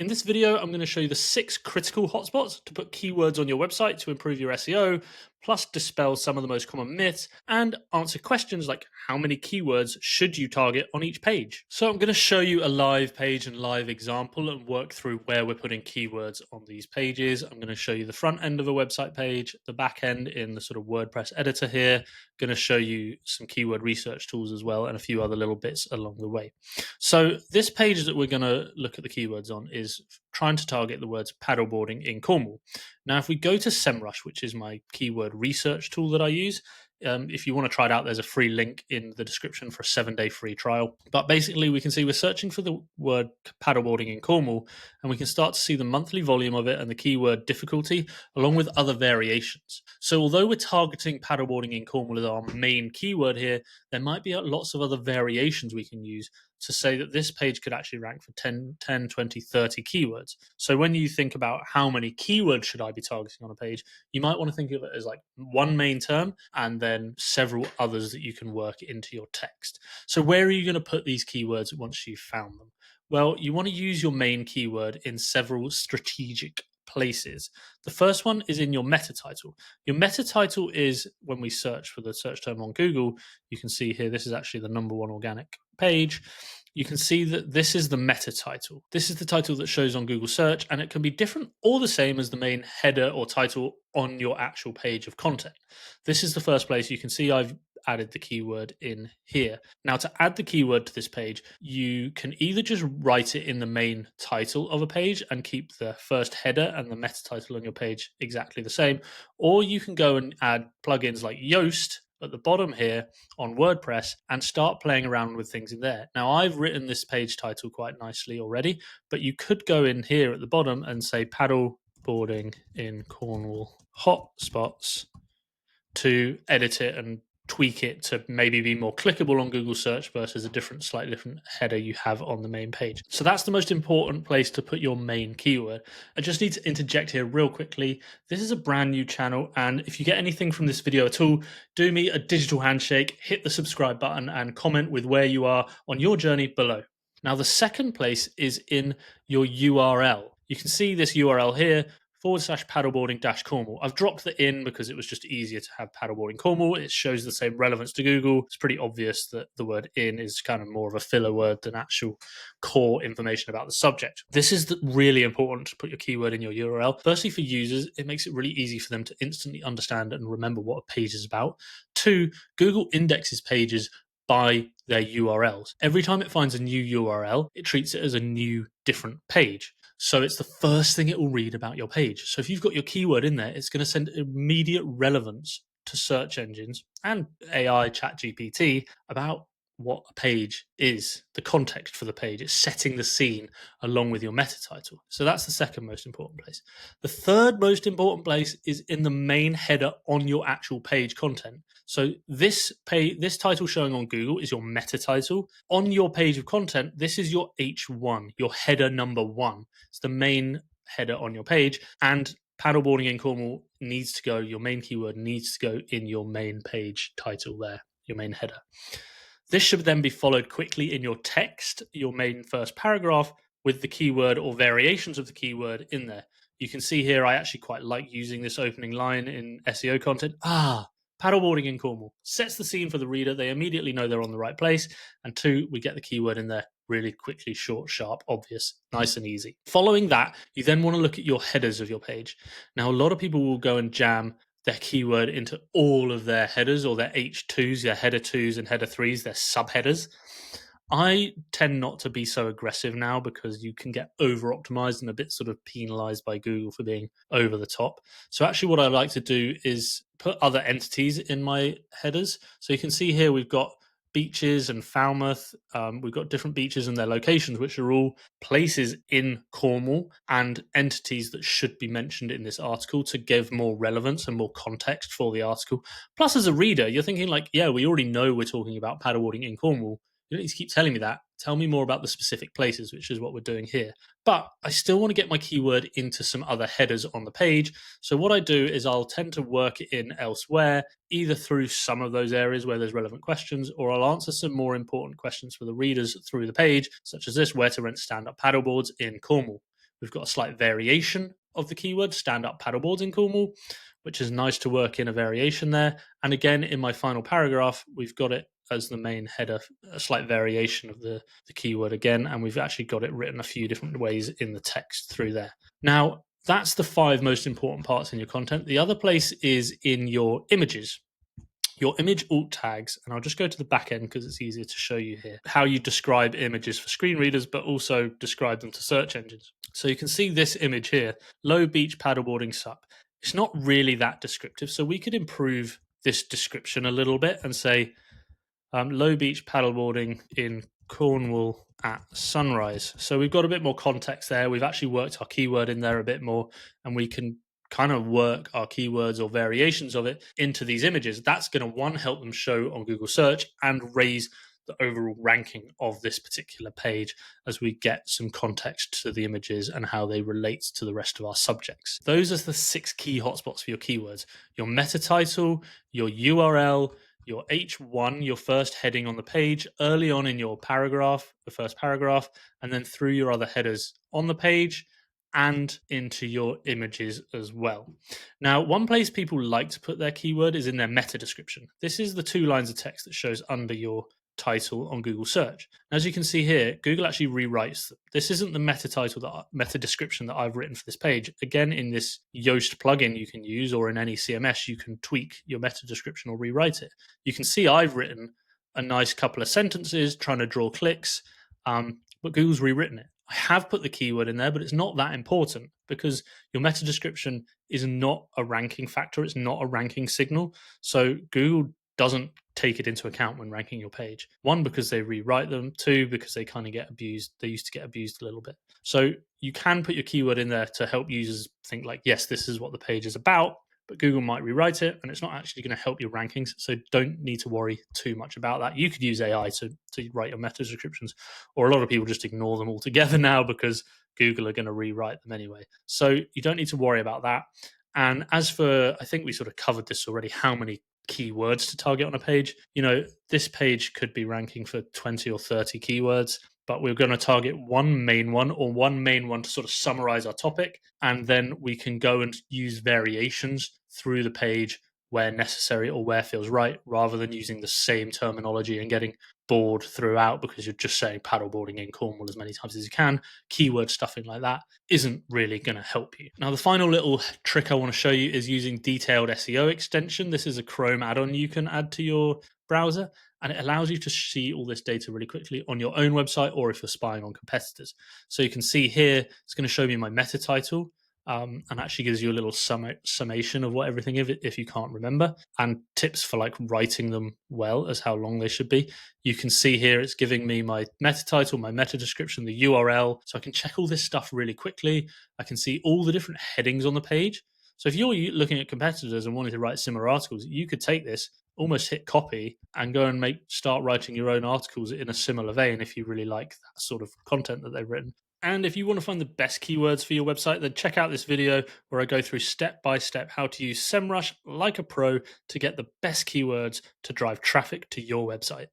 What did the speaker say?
In this video, I'm going to show you the 6 critical hotspots to put keywords on your website to improve your SEO, plus dispel some of the most common myths and answer questions like how many keywords should you target on each page. So I'm going to show you a live page and live example and work through where we're putting keywords on these pages. I'm going to show you the front end of a website page, the back end in the sort of WordPress editor here. Going to show you some keyword research tools as well and a few other little bits along the way. So this page that we're going to look at the keywords on is trying to target the words paddleboarding in Cornwall. Now, if we go to SEMrush, which is my keyword research tool that I use, if you want to try it out, there's a free link in the description for a 7-day free trial. But basically, we can see we're searching for the word paddleboarding in Cornwall, and we can start to see the monthly volume of it and the keyword difficulty, along with other variations. So although we're targeting paddleboarding in Cornwall as our main keyword here, there might be lots of other variations we can use to say that this page could actually rank for 10, 20, 30 keywords. So when you think about how many keywords should I be targeting on a page, you might want to think of it as like one main term and then several others that you can work into your text. So where are you going to put these keywords once you've found them? Well, you want to use your main keyword in several strategic places. The first one is in your meta title. Your meta title is when we search for the search term on Google, you can see here, this is actually the #1 organic page. You can see that this is the meta title. This is the title that shows on Google search, and it can be different or the same as the main header or title on your actual page of content. This is the first place you can see I've added the keyword in here. Now, to add the keyword to this page, you can either just write it in the main title of a page and keep the first header and the meta title on your page exactly the same, or you can go and add plugins like Yoast at the bottom here on WordPress and start playing around with things in there. Now, I've written this page title quite nicely already, but you could go in here at the bottom and say paddleboarding in Cornwall hotspots to edit it and tweak it to maybe be more clickable on Google search versus a slightly different header you have on the main page. So that's the most important place to put your main keyword. I just need to interject here real quickly. This is a brand new channel, and if you get anything from this video at all, do me a digital handshake, hit the subscribe button and comment with where you are on your journey below. Now, the second place is in your URL. You can see this URL here, /paddleboarding-Cornwall. I've dropped the in because it was just easier to have paddleboarding Cornwall. It shows the same relevance to Google. It's pretty obvious that the word in is kind of more of a filler word than actual core information about the subject. This is really important to put your keyword in your URL. Firstly, for users, it makes it really easy for them to instantly understand and remember what a page is about. 2, Google indexes pages by their URLs. Every time it finds a new URL, it treats it as a new, different page. So it's the first thing it will read about your page. So if you've got your keyword in there, it's going to send immediate relevance to search engines and AI ChatGPT about what a page is, the context for the page. It's setting the scene along with your meta title. So that's the second most important place. The third most important place is in the main header on your actual page content. So this title showing on Google is your meta title. On your page of content, this is your H1, your header #1. It's the main header on your page, and paddleboarding in Cornwall needs to go, your main keyword needs to go in your main page title there, your main header. This should then be followed quickly in your text, your main first paragraph, with the keyword or variations of the keyword in there. You can see here, I actually quite like using this opening line in SEO content. Paddleboarding in Cornwall sets the scene for the reader. They immediately know they're on the right place. And 2, we get the keyword in there really quickly, short, sharp, obvious, nice and easy. Following that, you then want to look at your headers of your page. Now, a lot of people will go and jam their keyword into all of their headers or their H2s, their header 2s and header 3s, their subheaders. I tend not to be so aggressive now because you can get over optimized and a bit sort of penalized by Google for being over the top. So actually what I like to do is put other entities in my headers. So you can see here we've got beaches and Falmouth. We've got different beaches and their locations, which are all places in Cornwall and entities that should be mentioned in this article to give more relevance and more context for the article. Plus, as a reader, you're thinking like, yeah, we already know we're talking about paddleboarding in Cornwall. You don't need to keep telling me that. Tell me more about the specific places, which is what we're doing here. But I still want to get my keyword into some other headers on the page. So what I do is I'll tend to work it in elsewhere, either through some of those areas where there's relevant questions, or I'll answer some more important questions for the readers through the page, such as this: where to rent stand-up paddleboards in Cornwall. We've got a slight variation of the keyword stand-up paddleboards in Cornwall, which is nice to work in a variation there. And again, in my final paragraph, we've got it as the main header, a slight variation of the keyword again, and we've actually got it written a few different ways in the text through there. Now, that's the 5 most important parts in your content. The other place is in your images. Your image alt tags, and I'll just go to the back end because it's easier to show you here how you describe images for screen readers, but also describe them to search engines. So you can see this image here, low beach paddleboarding sup. It's not really that descriptive, so we could improve this description a little bit and say low beach paddleboarding in Cornwall at sunrise. So we've got a bit more context there. We've actually worked our keyword in there a bit more, and we can kind of work our keywords or variations of it into these images. That's going to, one, help them show on Google search and raise the overall ranking of this particular page as we get some context to the images and how they relate to the rest of our subjects. Those are the 6 key hotspots for your keywords: your meta title, your URL, your H1, your first heading on the page, early on in your paragraph, the first paragraph, and then through your other headers on the page and into your images as well. Now, one place people like to put their keyword is in their meta description. This is the 2 lines of text that shows under your title on Google search. As you can see here, Google actually rewrites them. This isn't the meta title, meta description that I've written for this page. Again, in this Yoast plugin you can use, or in any CMS, you can tweak your meta description or rewrite it. You can see I've written a nice couple of sentences trying to draw clicks, but Google's rewritten it. I have put the keyword in there, but it's not that important because your meta description is not a ranking factor. It's not a ranking signal. So Google doesn't take it into account when ranking your page. 1, because they rewrite them. 2, because they kind of get abused. They used to get abused a little bit. So you can put your keyword in there to help users think like, yes, this is what the page is about, but Google might rewrite it and it's not actually going to help your rankings. So don't need to worry too much about that. You could use AI to write your meta descriptions, or a lot of people just ignore them altogether now because Google are going to rewrite them anyway. So you don't need to worry about that. And as for, I think we sort of covered this already, how many keywords to target on a page. This page could be ranking for 20 or 30 keywords, but we're going to target one main one to sort of summarize our topic. And then we can go and use variations through the page where necessary or where feels right, rather than using the same terminology and getting bored throughout because you're just saying paddleboarding in Cornwall as many times as you can. Keyword stuffing like that isn't really going to help you. Now, the final little trick I want to show you is using Detailed SEO extension. This is a Chrome add-on you can add to your browser, and it allows you to see all this data really quickly on your own website or if you're spying on competitors. So you can see here, it's going to show me my meta title. And actually gives you a little summation of what everything is if you can't remember, and tips for like writing them well as how long they should be. You can see here it's giving me my meta title, my meta description, the URL, so I can check all this stuff really quickly. I can see all the different headings on the page. So if you're looking at competitors and wanting to write similar articles, you could take this, almost hit copy, and go and start writing your own articles in a similar vein if you really like that sort of content that they've written. And if you want to find the best keywords for your website, then check out this video where I go through step by step how to use SEMrush like a pro to get the best keywords to drive traffic to your website.